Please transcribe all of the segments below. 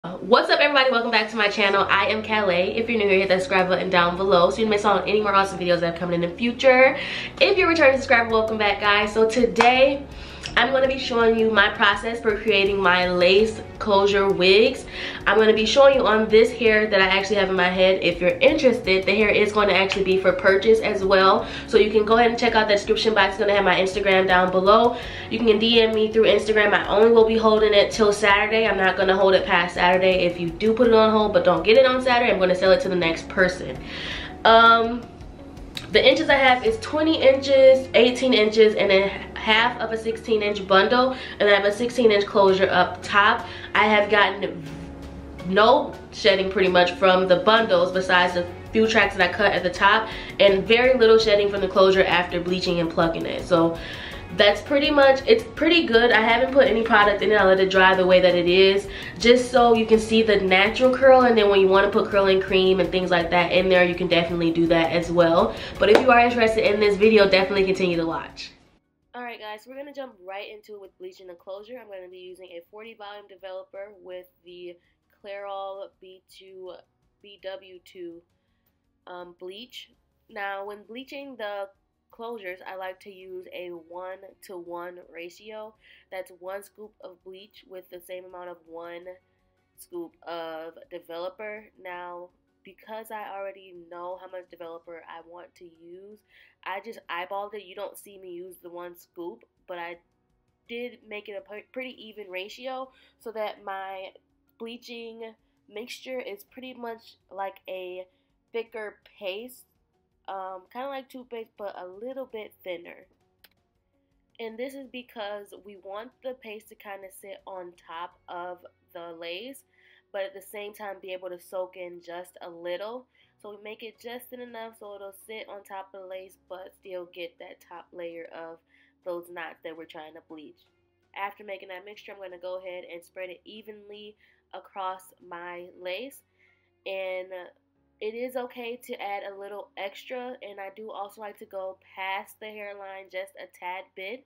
What's up everybody, welcome back to my channel. I am Calais. If you're new here, hit that subscribe button down below so you don't miss out on any more awesome videos that are coming in the future. If you're a returning subscriber, welcome back guys. So today I'm going to be showing you my process for creating my lace closure wigs. I'm going to be showing you on this hair that I actually have in my head. If you're interested, the hair is going to actually be for purchase as well. So you can go ahead and check out the description box. It's going to have my Instagram down below. You can DM me through Instagram. I only will be holding it till Saturday. I'm not going to hold it past Saturday. If you do put it on hold but don't get it on Saturday, I'm going to sell it to the next person. The inches I have is 20 inches, 18 inches, and then half of a 16-inch bundle, and I have a 16-inch closure up top. I have gotten no shedding pretty much from the bundles besides the few tracks that I cut at the top, and very little shedding from the closure after bleaching and plucking it. So that's pretty much, it's pretty good. I haven't put any product in it. I let it dry the way that it is, just so you can see the natural curl, and then when you want to put curling cream and things like that in there, you can definitely do that as well. But if you are interested in this video, definitely continue to watch. Alright guys, we're going to jump right into it with bleaching and closure. I'm going to be using a 40 volume developer with the Clairol BW2 bleach. Now when bleaching the closures, I like to use a 1-to-1 ratio. That's 1 scoop of bleach with the same amount of 1 scoop of developer. Now because I already know how much developer I want to use, I just eyeballed it. You don't see me use the 1 scoop, but I did make it a pretty even ratio so that my bleaching mixture is pretty much like a thicker paste, kind of like toothpaste but a little bit thinner. And this is because we want the paste to kind of sit on top of the lace, but at the same time be able to soak in just a little. So we make it just enough so it'll sit on top of the lace but still get that top layer of those knots that we're trying to bleach. After making that mixture, I'm going to go ahead and spread it evenly across my lace. And it is okay to add a little extra, and I do also like to go past the hairline just a tad bit.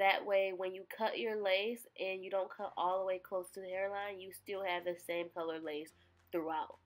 That way when you cut your lace and you don't cut all the way close to the hairline, you still have the same color lace throughout.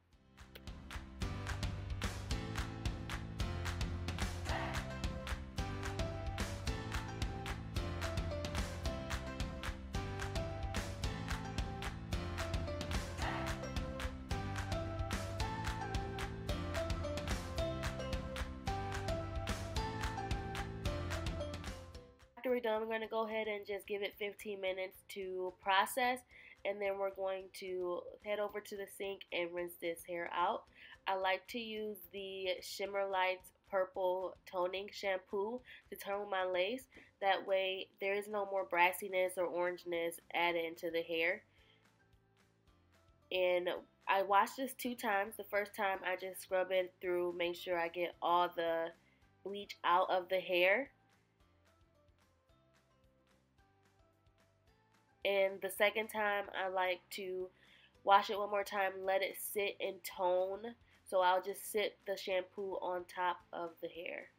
After we're done, we're going to go ahead and just give it 15 minutes to process, and then we're going to head over to the sink and rinse this hair out. I like to use the Shimmer Lights Purple Toning Shampoo to tone my lace. That way there is no more brassiness or orangeness added into the hair. And I washed this 2 times. The first time I just scrub it through, make sure I get all the bleach out of the hair. And the second time I like to wash it one more time, let it sit and tone. So I'll just sit the shampoo on top of the hair.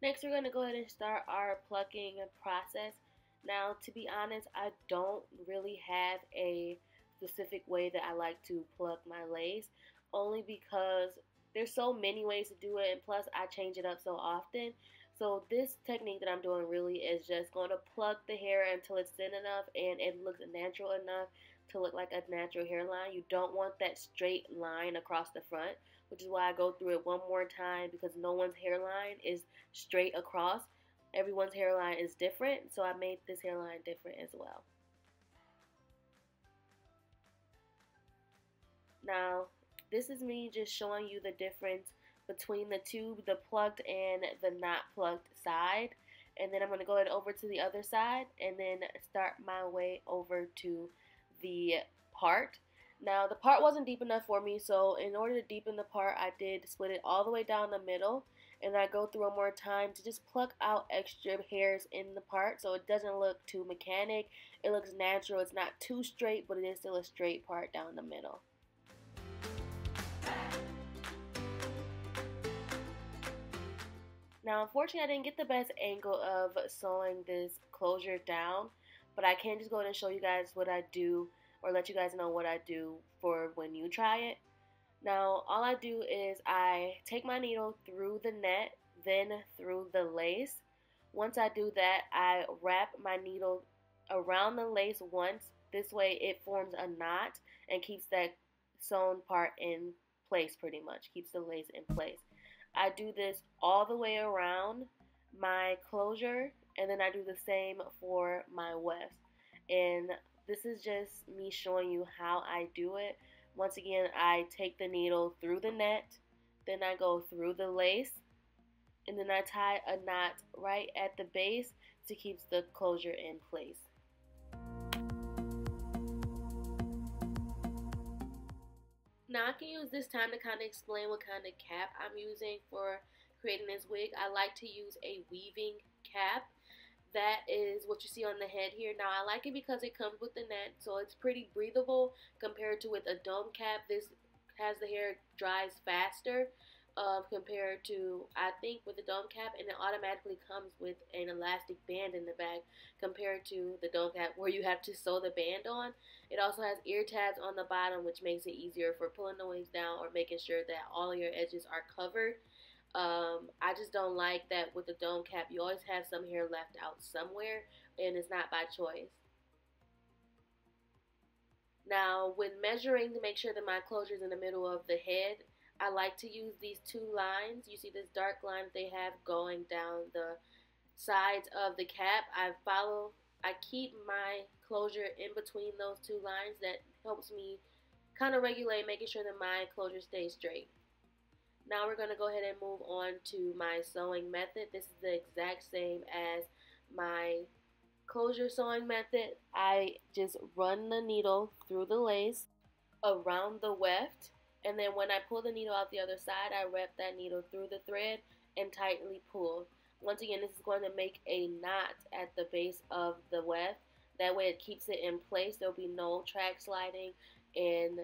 Next we're going to go ahead and start our plucking process. Now to be honest, I don't really have a specific way that I like to pluck my lace, only because there's so many ways to do it, and plus I change it up so often. So this technique that I'm doing really is just going to pluck the hair until it's thin enough and it looks natural enough to look like a natural hairline. You don't want that straight line across the front, which is why I go through it one more time, because no one's hairline is straight across. Everyone's hairline is different, so I made this hairline different as well. Now, this is me just showing you the difference between the two, the plucked and the not plucked side. And then I'm going to go ahead over to the other side and then start my way over to the part. Now the part wasn't deep enough for me, so in order to deepen the part, I did split it all the way down the middle, and I go through one more time to just pluck out extra hairs in the part so it doesn't look too mechanic. It looks natural. It's not too straight, but it is still a straight part down the middle. Now, unfortunately, I didn't get the best angle of sewing this closure down, but I can just go ahead and show you guys what I do or let you guys know what I do for when you try it. Now, all I do is I take my needle through the net, then through the lace. Once I do that, I wrap my needle around the lace once. This way it forms a knot and keeps that sewn part in place pretty much, keeps the lace in place. I do this all the way around my closure, and then I do the same for my weft. And this is just me showing you how I do it. Once again, I take the needle through the net, then I go through the lace, and then I tie a knot right at the base to keep the closure in place. Now I can use this time to kind of explain what kind of cap I'm using for creating this wig. I like to use a weaving cap. That is what you see on the head here. Now I like it because it comes with the net, so it's pretty breathable compared to with a dome cap. This has the hair dries faster compared to, I think, with the dome cap, and it automatically comes with an elastic band in the back compared to the dome cap where you have to sew the band on. It also has ear tabs on the bottom, which makes it easier for pulling the wigs down or making sure that all of your edges are covered. I just don't like that with the dome cap you always have some hair left out somewhere, and it's not by choice. Now when measuring to make sure that my closure is in the middle of the head, I like to use these two lines. You see this dark line that they have going down the sides of the cap. I keep my closure in between those two lines. That helps me kind of regulate, making sure that my closure stays straight. Now we're going to go ahead and move on to my sewing method. This is the exact same as my closure sewing method. I just run the needle through the lace around the weft, and then when I pull the needle out the other side, I wrap that needle through the thread and tightly pull. Once again, this is going to make a knot at the base of the weft. That way it keeps it in place. There'll be no track sliding, and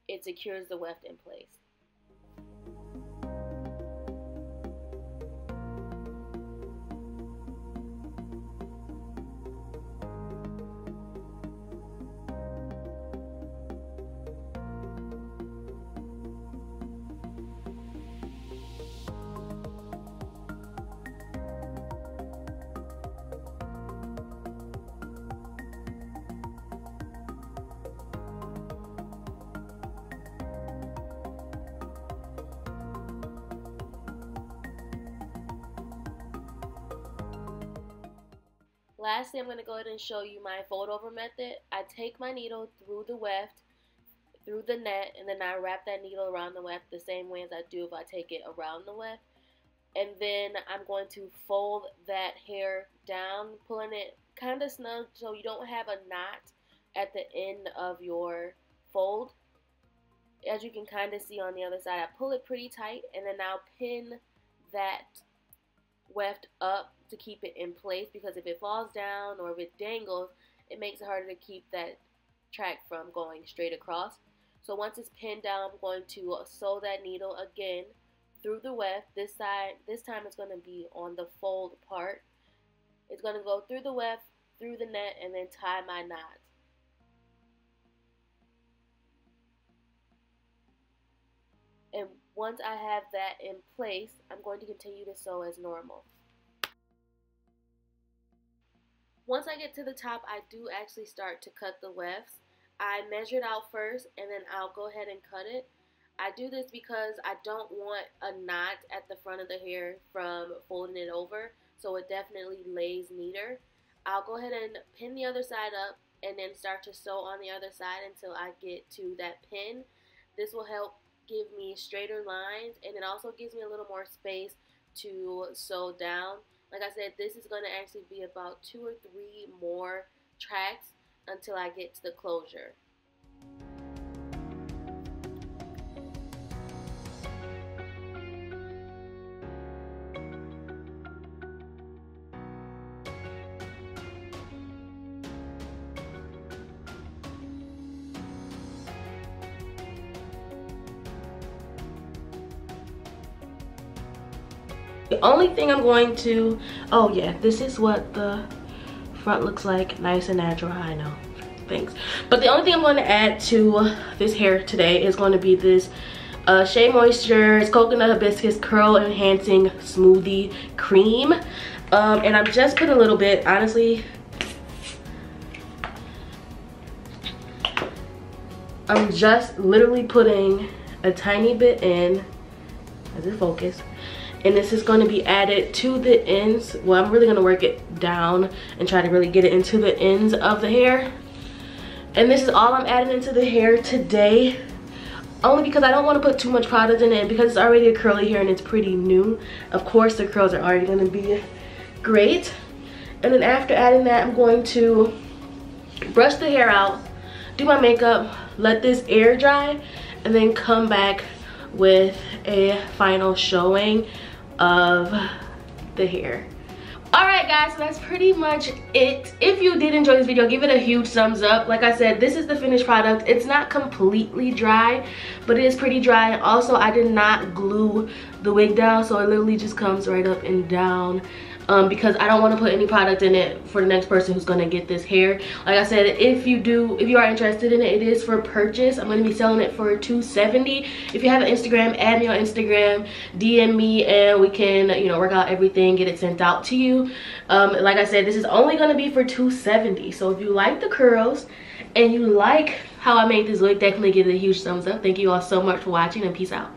it secures the weft in place. Lastly, I'm going to go ahead and show you my fold over method. I take my needle through the weft, through the net, and then I wrap that needle around the weft the same way as I do if I take it around the weft. And then I'm going to fold that hair down, pulling it kind of snug so you don't have a knot at the end of your fold. As you can kind of see on the other side, I pull it pretty tight, and then I'll pin that weft up to keep it in place, because if it falls down or if it dangles, it makes it harder to keep that track from going straight across. So once it's pinned down, I'm going to sew that needle again through the weft. This time it's going to be on the fold part. It's going to go through the weft, through the net, and then tie my knot. And once I have that in place, I'm going to continue to sew as normal. Once I get to the top, I do actually start to cut the wefts. I measure it out first, and then I'll go ahead and cut it. I do this because I don't want a knot at the front of the hair from folding it over, so it definitely lays neater. I'll go ahead and pin the other side up and then start to sew on the other side until I get to that pin. This will help give me straighter lines, and it also gives me a little more space to sew down. Like I said, this is going to actually be about 2 or 3 more tracks until I get to the closure. The only thing I'm going to, oh yeah, this is what the front looks like, nice and natural, I know. things. But the only thing I'm going to add to this hair today is going to be this Shea Moisture's Coconut Hibiscus Curl Enhancing Smoothie Cream. And I'm just putting a little bit, honestly. I'm just literally putting a tiny bit in. As it focus. And this is going to be added to the ends. Well, I'm really going to work it down and try to really get it into the ends of the hair. And this is all I'm adding into the hair today. Only because I don't want to put too much product in it, because it's already a curly hair and it's pretty new. Of course, the curls are already going to be great. And then after adding that, I'm going to brush the hair out, do my makeup, let this air dry, and then come back with a final showing of the hair. Alright guys, so that's pretty much it. If you did enjoy this video, give it a huge thumbs up. Like I said, this is the finished product. It's not completely dry, but it is pretty dry. Also, I did not glue the wig down, so it literally just comes right up and down. Because I don't want to put any product in it for the next person who's going to get this hair. Like I said, if you are interested in it, it is for purchase. I'm going to be selling it for $270. If you have an Instagram, add me on Instagram, DM me, and we can, you know, work out everything, get it sent out to you. Like I said, this is only going to be for $270. So if you like the curls and you like how I made this look, definitely give it a huge thumbs up. Thank you all so much for watching, and peace out.